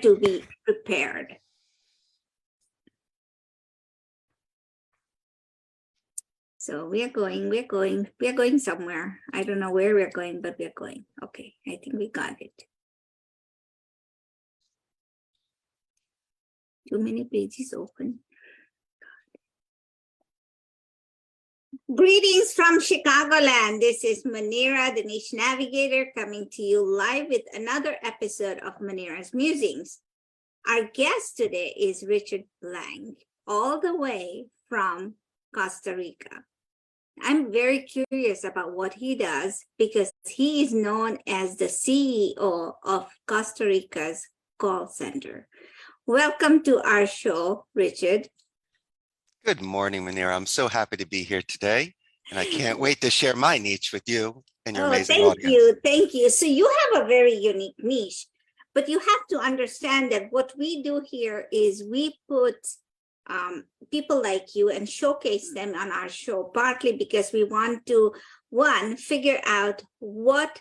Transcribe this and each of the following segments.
to be prepared. So we are going somewhere. I don't know where we're going, but we're going. Okay, I think we got it. Too many pages open. Greetings from Chicagoland. This is Munira, the Niche Navigator, coming to you live with another episode of Munira's Musings. Our guest today is Richard Blank, all the way from Costa Rica. I'm very curious about what he does because he is known as the CEO of Costa Rica's call center. Welcome to our show, Richard. Good morning, Munira. I'm so happy to be here today, and I can't wait to share my niche with you and your amazing audience. Thank you. So you have a very unique niche, but you have to understand that what we do here is we put people like you and showcase them on our show, partly because we want to, one, figure out what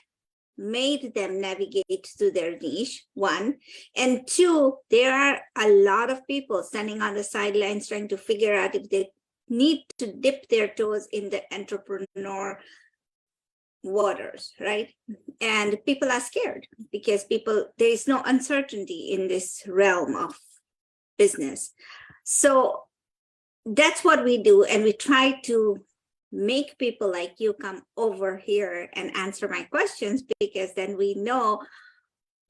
made them navigate to their niche, one, and two, there are a lot of people standing on the sidelines trying to figure out if they need to dip their toes in the entrepreneur waters, right? And people are scared because there is no uncertainty in this realm of business. So that's what we do, and we try to make people like you come over here and answer my questions, because then we know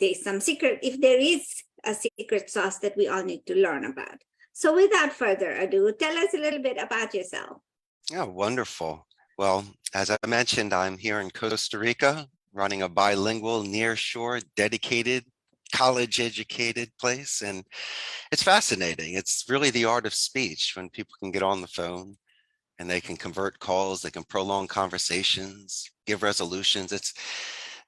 there's some secret, if there is a secret sauce that we all need to learn about. So without further ado, tell us a little bit about yourself. Yeah, wonderful. Well, as I mentioned, I'm here in Costa Rica, running a bilingual, nearshore, dedicated, college-educated place, and it's fascinating. It's really the art of speech when people can get on the phone and they can convert calls, they can prolong conversations, give resolutions. It's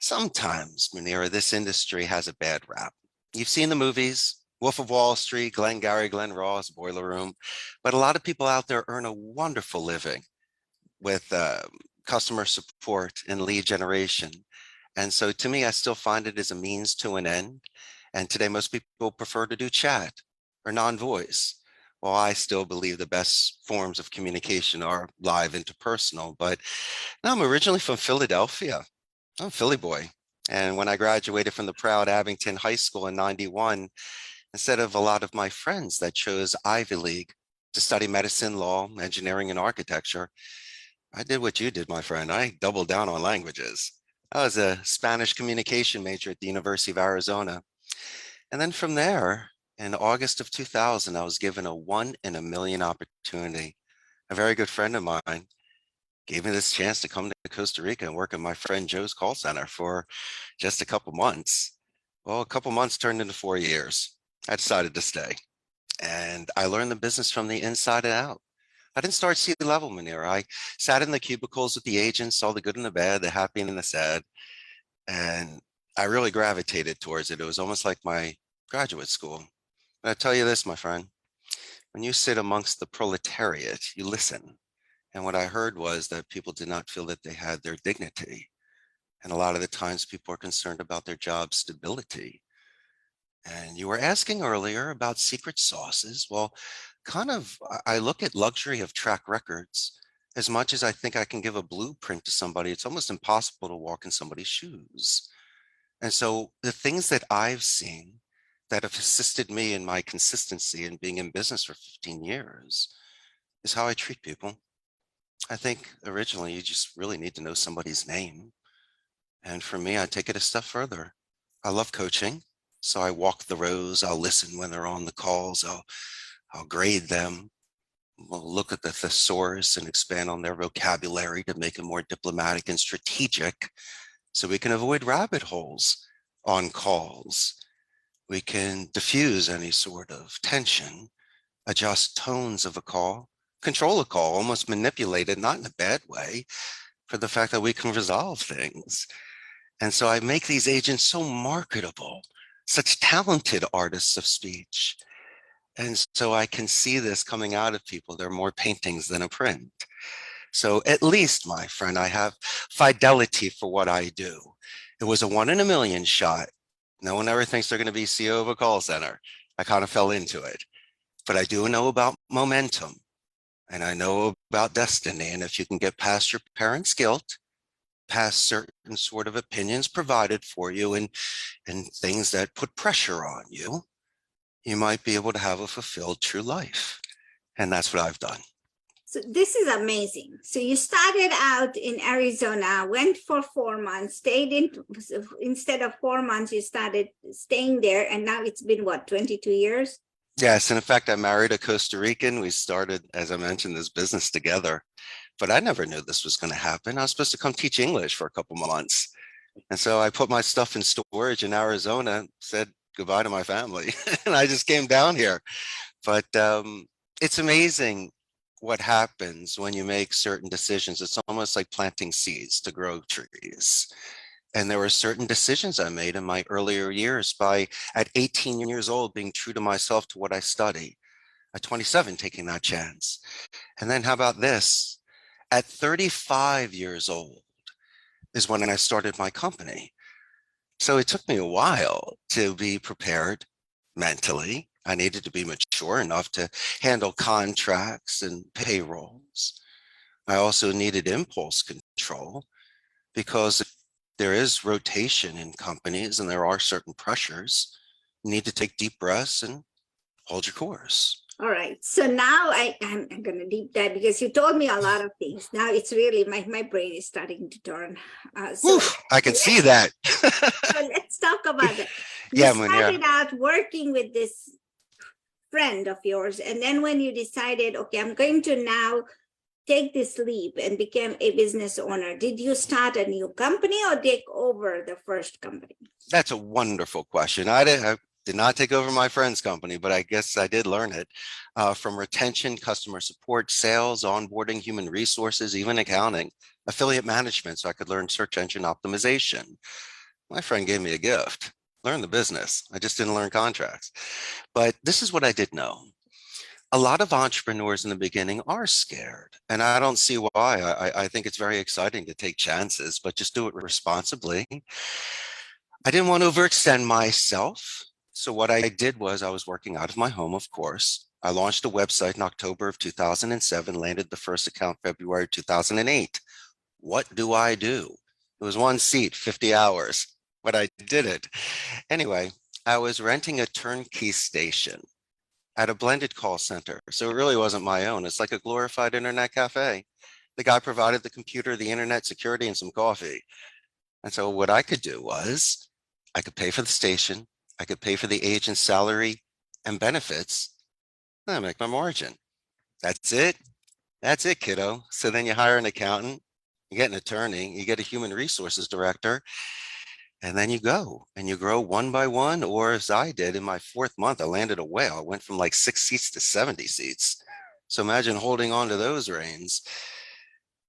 sometimes, Munira, this industry has a bad rap. You've seen the movies, Wolf of Wall Street, Garry, Glenn Ross, Boiler Room, but a lot of people out there earn a wonderful living with customer support and lead generation. And so to me, I still find it as a means to an end. And today, most people prefer to do chat or non-voice. Well, I still believe the best forms of communication are live interpersonal. But no, I'm originally from Philadelphia. I'm a Philly boy. And when I graduated from the proud Abington High School in '91, instead of a lot of my friends that chose Ivy League to study medicine, law, engineering, and architecture, I did what you did, my friend. I doubled down on languages. I was a Spanish communication major at the University of Arizona. And then from there, in August of 2000, I was given a 1 in a million opportunity. A very good friend of mine gave me this chance to come to Costa Rica and work at my friend Joe's call center for just a couple months. Well, a couple months turned into 4 years. I decided to stay. And I learned the business from the inside and out. I didn't start C-level, Munira. I sat in the cubicles with the agents, saw the good and the bad, the happy and the sad. And I really gravitated towards it. It was almost like my graduate school. And I tell you this, my friend, when you sit amongst the proletariat, you listen. And what I heard was that people did not feel that they had their dignity. And a lot of the times people are concerned about their job stability. And you were asking earlier about secret sauces. Well, I look at luxury of track records. As much as I think I can give a blueprint to somebody, it's almost impossible to walk in somebody's shoes. And so the things that I've seen that have assisted me in my consistency in being in business for 15 years is how I treat people. I think originally you just really need to know somebody's name. And for me, I take it a step further. I love coaching. So I walk the rows. I'll listen when they're on the calls. I'll grade them. We'll look at the thesaurus and expand on their vocabulary to make it more diplomatic and strategic so we can avoid rabbit holes on calls. We can diffuse any sort of tension, adjust tones of a call, control a call, almost manipulate it, not in a bad way, for the fact that we can resolve things. And so I make these agents so marketable, such talented artists of speech. And so I can see this coming out of people. They're more paintings than a print. So at least, my friend, I have fidelity for what I do. It was a 1 in a million shot. No one ever thinks they're going to be CEO of a call center. I kind of fell into it, but I do know about momentum and I know about destiny. And if you can get past your parents' guilt, past certain sort of opinions provided for you and things that put pressure on you, you might be able to have a fulfilled true life. And that's what I've done. So this is amazing. So you started out in Arizona, went for 4 months, stayed in, instead of 4 months, you started staying there. And now it's been what, 22 years? Yes. And in fact, I married a Costa Rican. We started, as I mentioned, this business together, but I never knew this was going to happen. I was supposed to come teach English for a couple months. And so I put my stuff in storage in Arizona, said goodbye to my family, and I just came down here. But it's amazing what happens when you make certain decisions. It's almost like planting seeds to grow trees. And there were certain decisions I made in my earlier years by, at 18 years old, being true to myself, to what I study. At 27, taking that chance. And then how about this? At 35 years old is when I started my company. So it took me a while to be prepared mentally. I needed to be mature enough to handle contracts and payrolls. I also needed impulse control because there is rotation in companies and there are certain pressures. You need to take deep breaths and hold your course. All right. So now I'm going to deep dive because you told me a lot of things. Now it's really, my brain is starting to turn. I can see that. So let's talk about that. You Yeah, started out working with this friend of yours. And then when you decided, okay, I'm going to now take this leap and become a business owner, did you start a new company or take over the first company? That's a wonderful question. I did not take over my friend's company, but I guess I did learn it from retention, customer support, sales, onboarding, human resources, even accounting, affiliate management, so I could learn search engine optimization. My friend gave me a gift, learn the business. I just didn't learn contracts. But this is what I did know. A lot of entrepreneurs in the beginning are scared, and I don't see why. I think it's very exciting to take chances, but just do it responsibly. I didn't want to overextend myself. So what I did was I was working out of my home, of course. I launched a website in October of 2007, landed the first account February 2008. What do I do? It was one seat, 50 hours, but I did it. Anyway, I was renting a turnkey station at a blended call center. So it really wasn't my own. It's like a glorified internet cafe. The guy provided the computer, the internet, security, and some coffee. And so what I could do was I could pay for the station, I could pay for the agent's salary and benefits, and I make my margin. That's it. That's it, kiddo. So then you hire an accountant, you get an attorney, you get a human resources director, and then you go and you grow one by one. Or as I did in my 4th month, I landed a whale. I went from like 6 seats to 70 seats. So imagine holding on to those reins.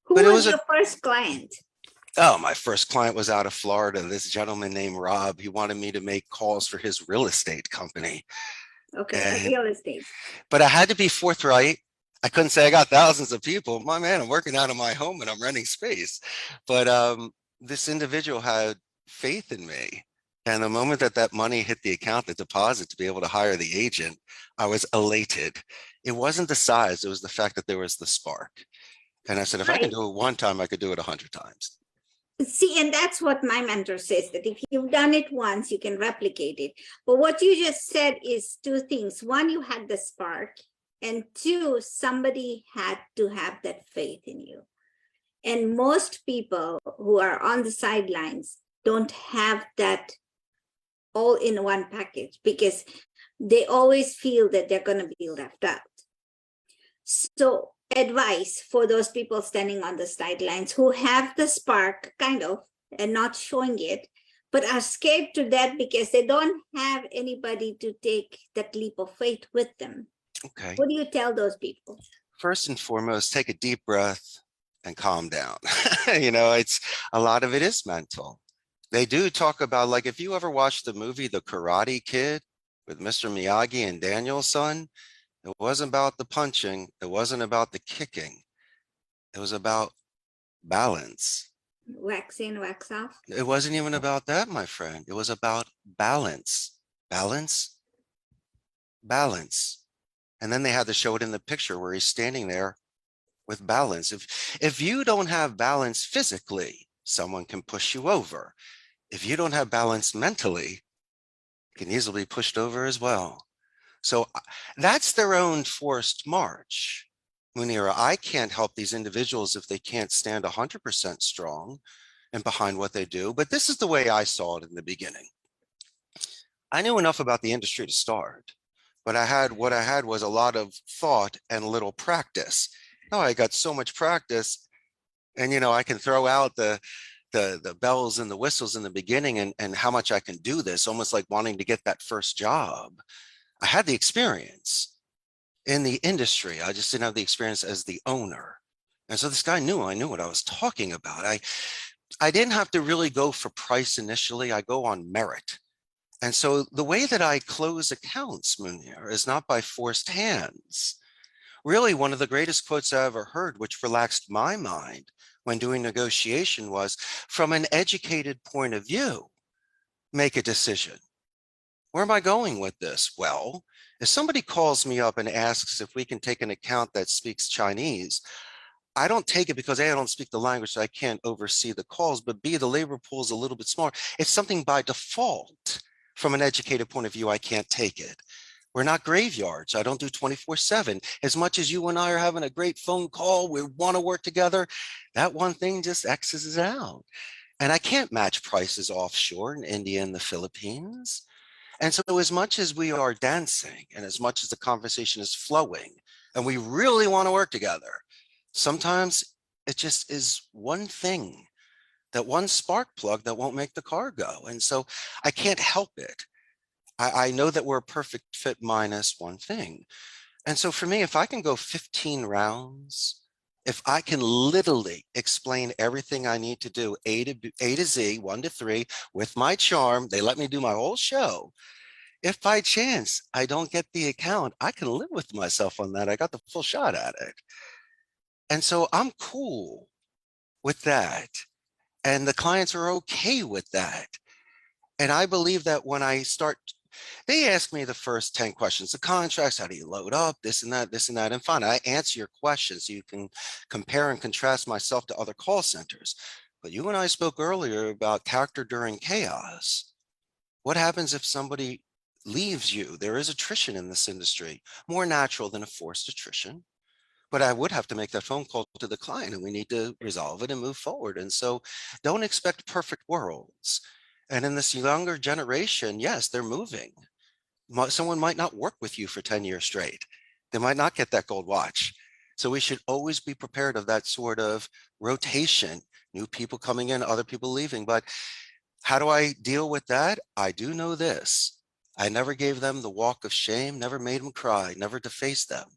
Who was your first client? Oh, my first client was out of Florida. This gentleman named Rob. He wanted me to make calls for his real estate company. Okay, real estate. But I had to be forthright. I couldn't say I got thousands of people. My man, I'm working out of my home and I'm renting space. But this individual had faith in me. And the moment that that money hit the account, the deposit to be able to hire the agent, I was elated. It wasn't the size, it was the fact that there was the spark. And I said, if I can do it one time, I could do it 100 times. See, and that's what my mentor says, that if you've done it once, you can replicate it. But what you just said is 2 things. One, you had the spark, and 2, somebody had to have that faith in you. And most people who are on the sidelines don't have that all in one package because they always feel that they're going to be left out. So advice for those people standing on the sidelines who have the spark kind of and not showing it, but are scared to death because they don't have anybody to take that leap of faith with them. Okay. What do you tell those people? First and foremost, take a deep breath and calm down. It's a lot of it is mental. They do talk about, like, if you ever watched the movie The Karate Kid with Mr. Miyagi and Daniel's son, it wasn't about the punching. It wasn't about the kicking. It was about balance. Wax in, wax off. It wasn't even about that, my friend. It was about balance, balance, balance. And then they had to show it in the picture where he's standing there with balance. If you don't have balance physically, someone can push you over. If you don't have balance mentally, you can easily be pushed over as well. So that's their own forced march. Munira, I can't help these individuals if they can't stand 100% strong and behind what they do. But this is the way I saw it in the beginning. I knew enough about the industry to start, but what I had was a lot of thought and little practice. Oh, I got so much practice, and I can throw out the bells and the whistles in the beginning and how much I can do this, almost like wanting to get that first job. I had the experience in the industry. I just didn't have the experience as the owner. And so this guy knew I knew what I was talking about. I didn't have to really go for price initially. I go on merit. And so the way that I close accounts, Munira, is not by forced hands. Really, one of the greatest quotes I ever heard, which relaxed my mind when doing negotiation, was, from an educated point of view, make a decision. Where am I going with this? Well, if somebody calls me up and asks if we can take an account that speaks Chinese, I don't take it because A, I don't speak the language, so I can't oversee the calls, but B, the labor pool is a little bit smaller. It's something by default. From an educated point of view, I can't take it. We're not graveyards. I don't do 24/7. As much as you and I are having a great phone call, we want to work together, that one thing just X's out. And I can't match prices offshore in India and the Philippines. And so as much as we are dancing and as much as the conversation is flowing and we really want to work together, sometimes it just is one thing, that one spark plug that won't make the car go. And so I can't help it. I know that we're a perfect fit minus one thing. And so for me, if I can go 15 rounds, if I can literally explain everything I need to do, A to Z, 1 to 3, with my charm, they let me do my whole show. If by chance I don't get the account, I can live with myself on that. I got the full shot at it. And so I'm cool with that. And the clients are okay with that. And I believe that when I start, they ask me the first 10 questions, the contracts, how do you load up, this and that, and fine, I answer your questions so you can compare and contrast myself to other call centers. But you and I spoke earlier about character during chaos. What happens if somebody leaves you? There is attrition in this industry, more natural than a forced attrition. But I would have to make that phone call to the client, and we need to resolve it and move forward. And so don't expect perfect worlds. And in this younger generation, yes, they're moving. Someone might not work with you for 10 years straight. They might not get that gold watch. So we should always be prepared of that sort of rotation, new people coming in, other people leaving. But how do I deal with that? I do know this. I never gave them the walk of shame, never made them cry, never defaced them.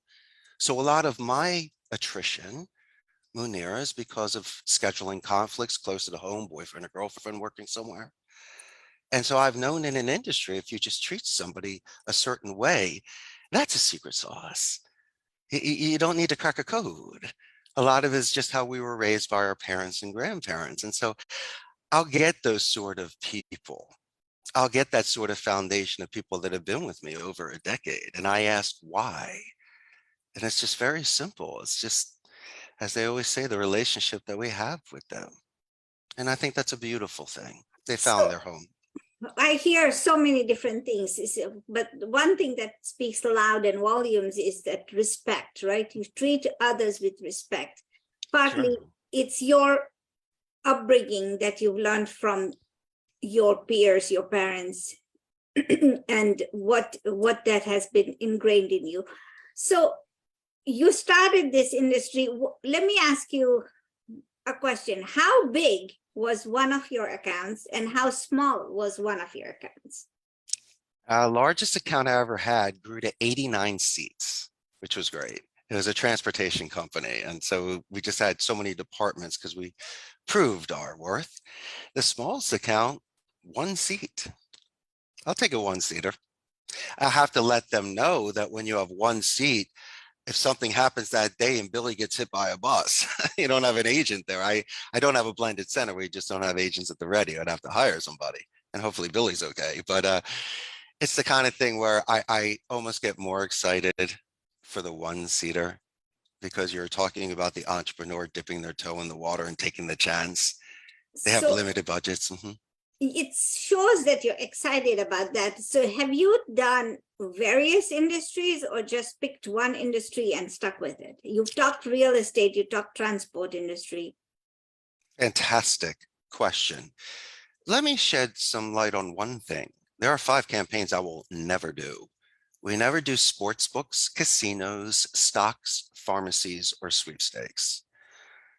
So a lot of my attrition, Munira, is because of scheduling conflicts closer to home, boyfriend or girlfriend working somewhere. And so I've known in an industry, if you just treat somebody a certain way, that's a secret sauce. You don't need to crack a code. A lot of it is just how we were raised by our parents and grandparents. And so I'll get those sort of people. I'll get that sort of foundation of people that have been with me over a decade. And I ask why. And it's just very simple. It's just, as they always say, the relationship that we have with them. And I think that's a beautiful thing. They found their home. I hear so many different things, but one thing that speaks loud and volumes is that respect, right? You treat others with respect. Partly, it's your upbringing that you've learned from your peers, your parents, and what that has been ingrained in you. So you started this industry. Let me ask you a question. How big was one of your accounts and how small was one of your accounts? Largest account I ever had grew to 89 seats, which was great. It was a transportation company. And so we just had so many departments because we proved our worth. The smallest account, 1 seat. I'll take a 1-seater. I have to let them know that when you have 1 seat, if something happens that day and Billy gets hit by a bus, you don't have an agent there. I don't have a blended center. We just don't have agents at the ready. I'd have to hire somebody, and hopefully Billy's okay. But it's the kind of thing where I almost get more excited for the one-seater, because you're talking about the entrepreneur dipping their toe in the water and taking the chance. They have So limited budgets. it shows that you're excited about that. So have you done various industries or just picked one industry and stuck with it? You've talked real estate, you talked transport industry. Fantastic question. Let me shed some light on one thing. There are 5 campaigns I will never do. We never do sports books, casinos, stocks, pharmacies, or sweepstakes.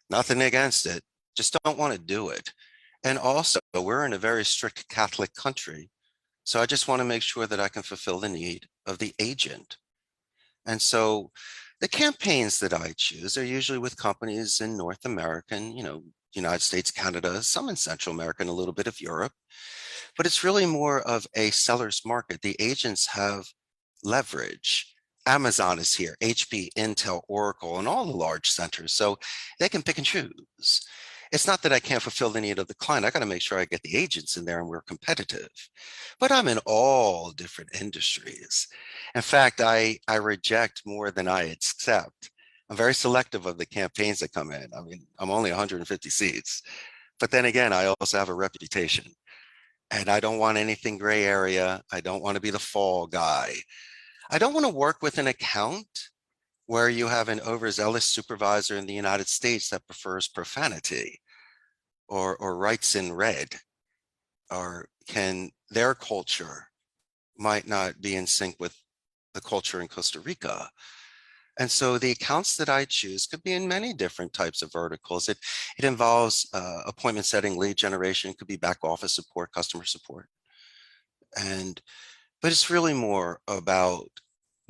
Nothing against it, just don't want to do it. And also, we're in a very strict Catholic country, so I just want to make sure that I can fulfill the need of the agent. And so the campaigns that I choose are usually with companies in North America, and, United States, Canada, some in Central America, and a little bit of Europe. But it's really more of a seller's market. The agents have leverage. Amazon is here, HP, Intel, Oracle, and all the large centers. So they can pick and choose. It's not that I can't fulfill the need of the client. I got to make sure I get the agents in there and we're competitive. But I'm in all different industries. In fact, I reject more than I accept. I'm very selective of the campaigns that come in. I mean, I'm only 150 seats. But then again, I also have a reputation. And I don't want anything gray area. I don't want to be the fall guy. I don't want to work with an account where you have an overzealous supervisor in the United States that prefers profanity or writes in red, or their culture might not be in sync with the culture in Costa Rica. And so the accounts that I choose could be in many different types of verticals. It involves appointment setting, lead generation, could be back office support, customer support. But it's really more about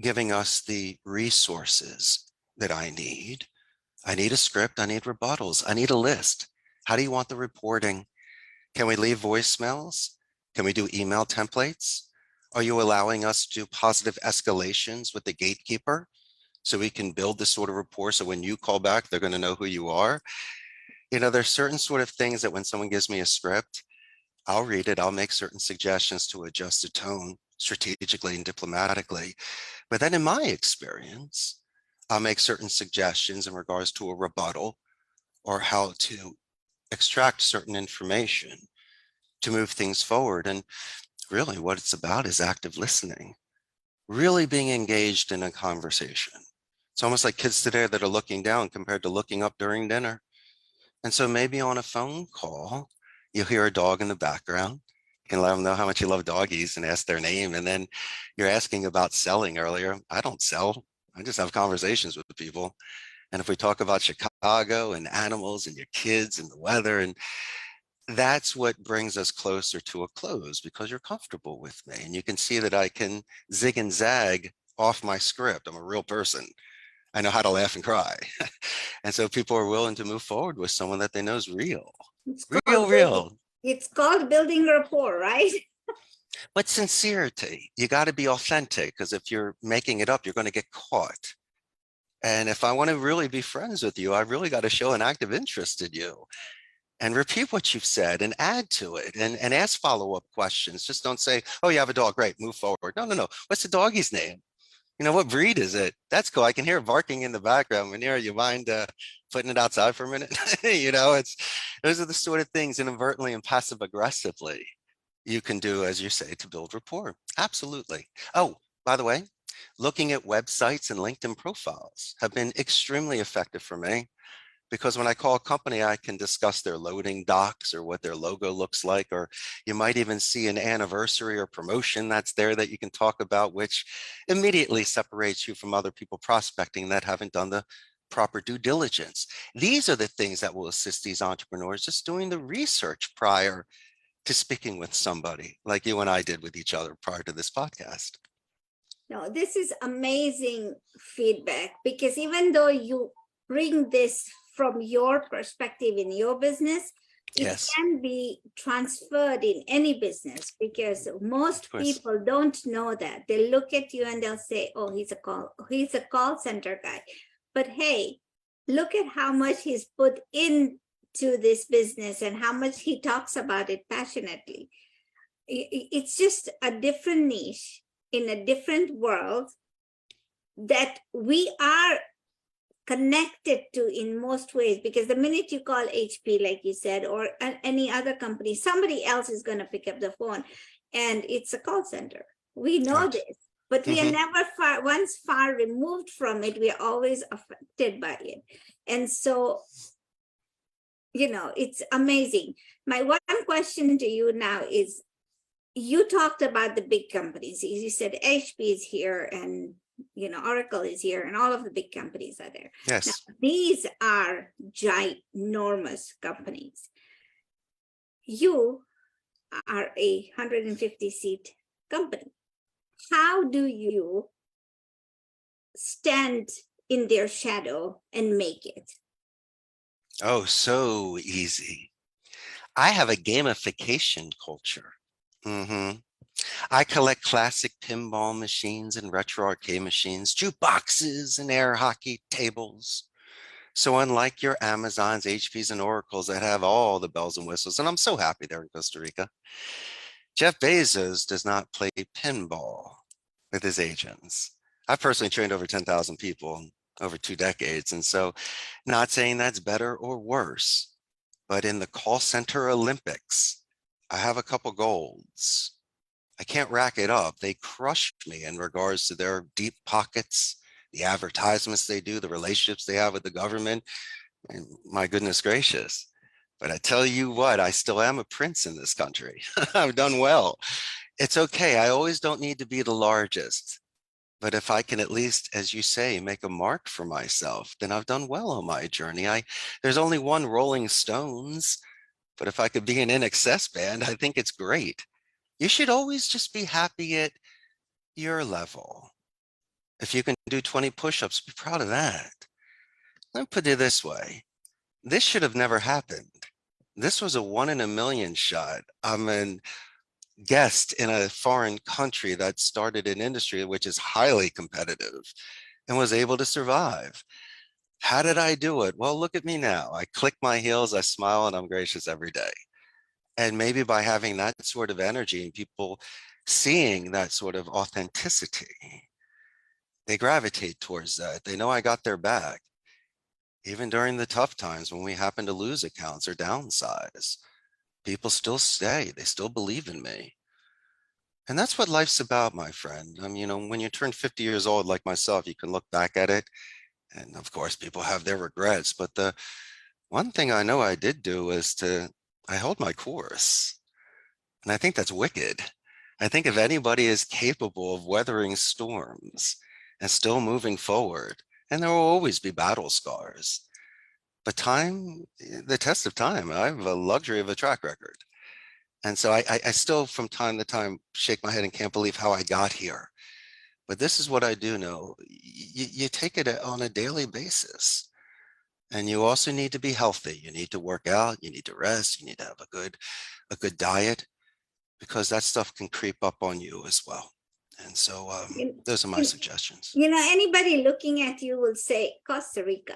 giving us the resources that I need. I need a script, I need rebuttals, I need a list. How do you want the reporting? Can we leave voicemails? Can we do email templates? Are you allowing us to do positive escalations with the gatekeeper so we can build this sort of rapport so when you call back, they're going to know who you are? There's certain sort of things that when someone gives me a script, I'll read it, I'll make certain suggestions to adjust the tone strategically and diplomatically. But then in my experience, I'll make certain suggestions in regards to a rebuttal or how to extract certain information to move things forward. And really what it's about is active listening, really being engaged in a conversation. It's almost like kids today that are looking down compared to looking up during dinner. And so maybe on a phone call, you'll hear a dog in the background. You can let them know how much you love doggies and ask their name. And then you're asking about selling earlier. I don't sell. I just have conversations with the people. And if we talk about Chicago and animals and your kids and the weather, and that's what brings us closer to a close, because you're comfortable with me and you can see that I can zig and zag off my script. I'm a real person. I know how to laugh and cry. And so people are willing to move forward with someone that they know is real. Real. It's called building rapport, right? But sincerity, you got to be authentic, because if you're making it up, you're going to get caught. And if I want to really be friends with you, I really got to show an active interest in you and repeat what you've said and add to it and ask follow-up questions. Just don't say, oh, you have a dog, great, move forward. No. What's the doggy's name? What breed is it? That's cool. I can hear it barking in the background. Munira, you mind putting it outside for a minute? Those are the sort of things inadvertently and passive aggressively you can do, as you say, to build rapport. Absolutely. Oh, by the way, looking at websites and LinkedIn profiles have been extremely effective for me, because when I call a company, I can discuss their loading docs or what their logo looks like, or you might even see an anniversary or promotion that's there that you can talk about, which immediately separates you from other people prospecting that haven't done the proper due diligence. These are the things that will assist these entrepreneurs, just doing the research prior to speaking with somebody like you and I did with each other prior to this podcast. No, this is amazing feedback, because even though you bring this from your perspective in your business, It Yes, can be transferred in any business because of most course. people don't know that. They look at you and they'll say, oh, he's a call center guy. But hey, look at how much he's put into this business and how much he talks about it passionately. It's just a different niche in a different world that we are connected to in most ways, because the minute you call HP, like you said, or any other company, somebody else is going to pick up the phone and it's a call center. We know this, but we are never once far removed from it. We are always affected by it. And so, it's amazing. My one question to you now is, you talked about the big companies. You said HP is here and Oracle is here and all of the big companies are there. Yes. Now, these are ginormous companies. You are a 150 seat company. How do you stand in their shadow and make it? Oh, so easy. I have a gamification culture. I collect classic pinball machines and retro arcade machines, jukeboxes and air hockey tables. So unlike your Amazons, HPs, and Oracles that have all the bells and whistles, and I'm so happy they're in Costa Rica, Jeff Bezos does not play pinball with his agents. I've personally trained over 10,000 people in over 2 decades. And so not saying that's better or worse, but in the call center Olympics, I have a couple golds. I can't rack it up. They crushed me in regards to their deep pockets, the advertisements they do, the relationships they have with the government. And my goodness gracious. But I tell you what, I still am a prince in this country. I've done well. It's okay. I always don't need to be the largest. But if I can at least, as you say, make a mark for myself, then I've done well on my journey. There's only one Rolling Stones, but if I could be an INXS band, I think it's great. You should always just be happy at your level. If you can do 20 push-ups, be proud of that. Let me put it this way. This should have never happened. This was a 1 in a million shot. I'm a guest in a foreign country that started an industry which is highly competitive and was able to survive. How did I do it? Well, look at me now. I click my heels, I smile, and I'm gracious every day. And maybe by having that sort of energy and people seeing that sort of authenticity, they gravitate towards that. They know I got their back. Even during the tough times when we happen to lose accounts or downsize, people still stay. They still believe in me. And that's what life's about, my friend. When you turn 50 years old like myself, you can look back at it. And of course, people have their regrets. But the one thing I know I did do is I held my course. And I think that's wicked. I think if anybody is capable of weathering storms and still moving forward, and there will always be battle scars, but the test of time, I have a luxury of a track record. And so I still from time to time shake my head and can't believe how I got here. But this is what I do know. You take it on a daily basis. And you also need to be healthy. You need to work out, you need to rest, you need to have a good diet, because that stuff can creep up on you as well. And so those are my suggestions. Anybody looking at you will say, Costa Rica,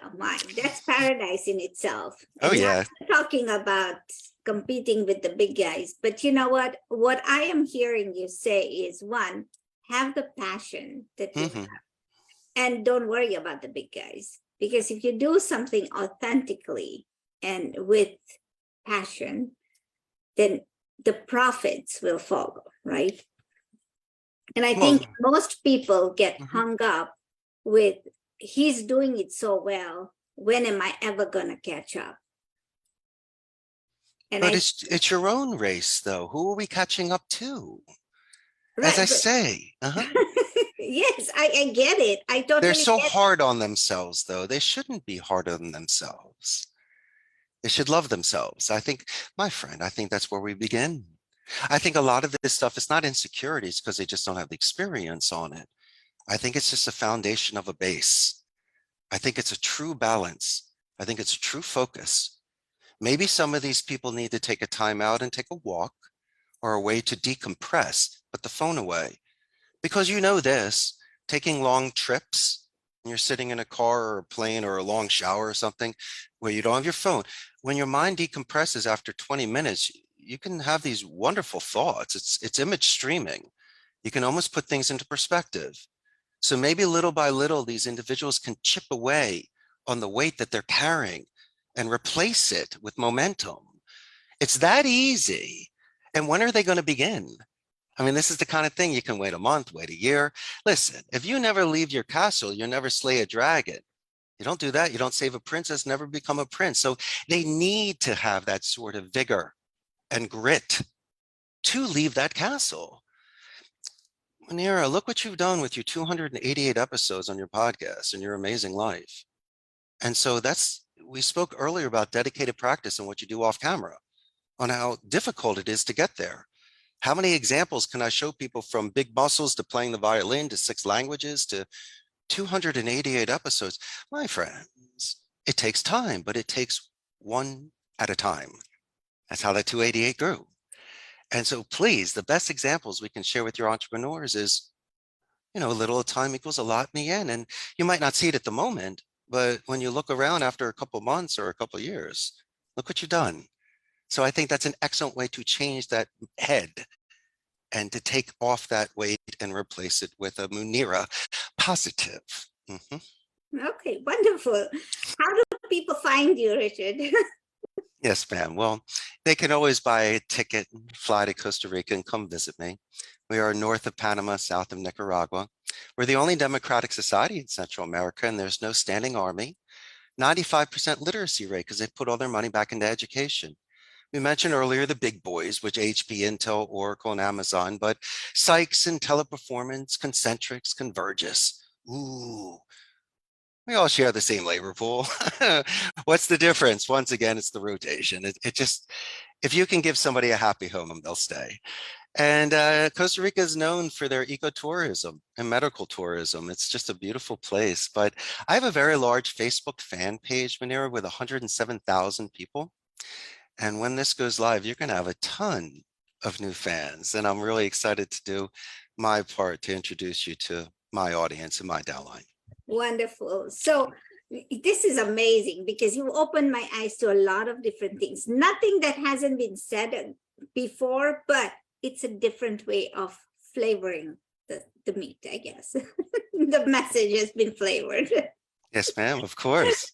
that's paradise in itself. Oh, yeah. I'm not talking about competing with the big guys, but you know what? What I am hearing you say is, one, have the passion that you have, and don't worry about the big guys. Because if you do something authentically and with passion, then the profits will follow, right? And I think most people get hung up with, he's doing it so well, when am I ever going to catch up? And but it's your own race, though. Who are we catching up to? Right, as I say. Yes, I get it. I totally They're so get it. hard on themselves, though. They shouldn't be hard on themselves. They should love themselves. I think, my friend, I think that's where we begin. I think a lot of this stuff is not insecurities because they just don't have the experience on it. I think it's just a foundation of a base. I think it's a true balance. I think it's a true focus. Maybe some of these people need to take a time out and take a walk or a way to decompress, put the phone away. Because you know this, taking long trips, and you're sitting in a car or a plane or a long shower or something where you don't have your phone, when your mind decompresses after 20 minutes, you can have these wonderful thoughts. It's image streaming. You can almost put things into perspective. So maybe little by little, these individuals can chip away on the weight that they're carrying and replace it with momentum. It's that easy. And when are they going to begin? I mean, this is the kind of thing you can wait a month, wait a year. Listen, if you never leave your castle, you'll never slay a dragon. You don't do that. You don't save a princess, never become a prince. So they need to have that sort of vigor and grit to leave that castle. Munira, look what you've done with your 288 episodes on your podcast and your amazing life. And so we spoke earlier about dedicated practice and what you do off camera, on how difficult it is to get there. How many examples can I show people, from big muscles to playing the violin to 6 languages to 288 episodes? My friends, it takes time, but it takes one at a time. That's how that 288 grew. And so please, the best examples we can share with your entrepreneurs is, a little time equals a lot in the end. And you might not see it at the moment, but when you look around after a couple of months or a couple of years, look what you've done. So I think that's an excellent way to change that head and to take off that weight and replace it with a Munira positive. Okay, wonderful. How do people find you, Richard? Yes, ma'am. Well, they can always buy a ticket and fly to Costa Rica and come visit me. We are north of Panama, south of Nicaragua. We're the only democratic society in Central America, and there's no standing army. 95% literacy rate because they put all their money back into education. We mentioned earlier the big boys, which HP, Intel, Oracle, and Amazon, but Sykes and Teleperformance, Concentrix, Convergys. Ooh, we all share the same labor pool. What's the difference? Once again, it's the rotation. It just, if you can give somebody a happy home, they'll stay. And Costa Rica is known for their ecotourism and medical tourism. It's just a beautiful place. But I have a very large Facebook fan page, Munira, with 107,000 people. And when this goes live, you're going to have a ton of new fans. And I'm really excited to do my part to introduce you to my audience and my downline. Wonderful. So this is amazing because you opened my eyes to a lot of different things. Nothing that hasn't been said before, but it's a different way of flavoring the meat, I guess. The message has been flavored. Yes, ma'am, of course.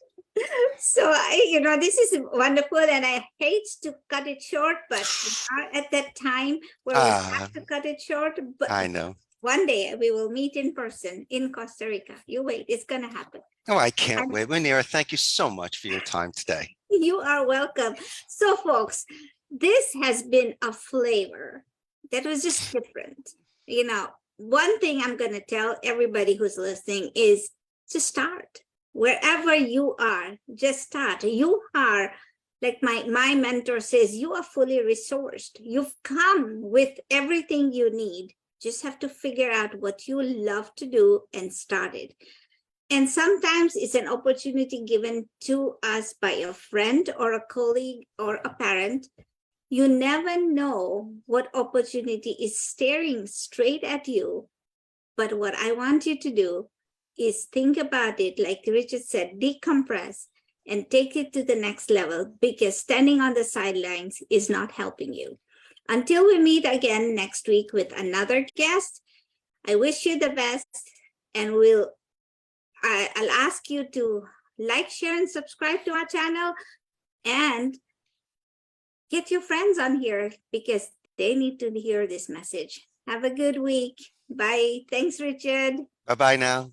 So, this is wonderful, and I hate to cut it short, but we are at that time where we have to cut it short. But I know. One day we will meet in person in Costa Rica. You wait, it's going to happen. Oh, I can't wait. Munira, thank you so much for your time today. You are welcome. So, folks, this has been a flavor that was just different. One thing I'm going to tell everybody who's listening is to start. Wherever you are, just start. You are, like my mentor says, you are fully resourced. You've come with everything you need. Just have to figure out what you love to do and start it. And sometimes it's an opportunity given to us by a friend or a colleague or a parent. You never know what opportunity is staring straight at you. But what I want you to do is think about it, like Richard said, decompress and take it to the next level, because standing on the sidelines is not helping you. Until we meet again next week with another guest, I wish you the best, and I'll ask you to like, share, and subscribe to our channel, and get your friends on here because they need to hear this message. Have a good week. Bye. Thanks, Richard. Bye-bye now.